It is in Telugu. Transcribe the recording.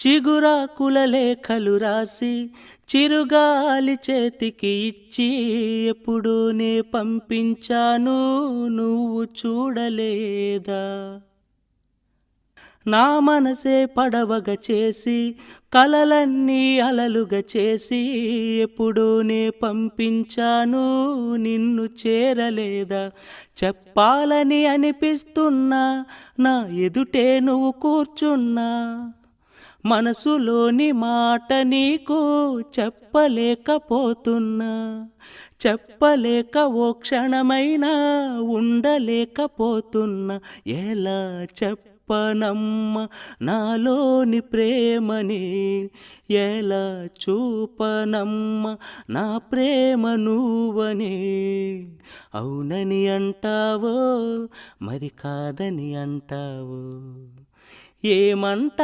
చిగురాకుల లేఖలు రాసి చిరుగాలి చేతికి ఇచ్చి ఎప్పుడూ నే పంపించాను, నువ్వు చూడలేదా? నా మనసే పడవగా చేసి కలలన్నీ అలలుగా చేసి ఎప్పుడూ నే పంపించాను, నిన్ను చేరలేదా? చెప్పాలని అనిపిస్తున్నా, నా ఎదుటే నువ్వు కూర్చున్నా, మనసులోని మాట నీకు చెప్పలేకపోతున్నా, చెప్పలేక ఓ క్షణమైనా ఉండలేకపోతున్నా. ఎలా చెప్పనమ్మ నాలోని ప్రేమని, ఎలా చూపనమ్మ నా ప్రేమ నువ్వని? అవునని అంటావో మరి కాదని అంటావో, ఏమంట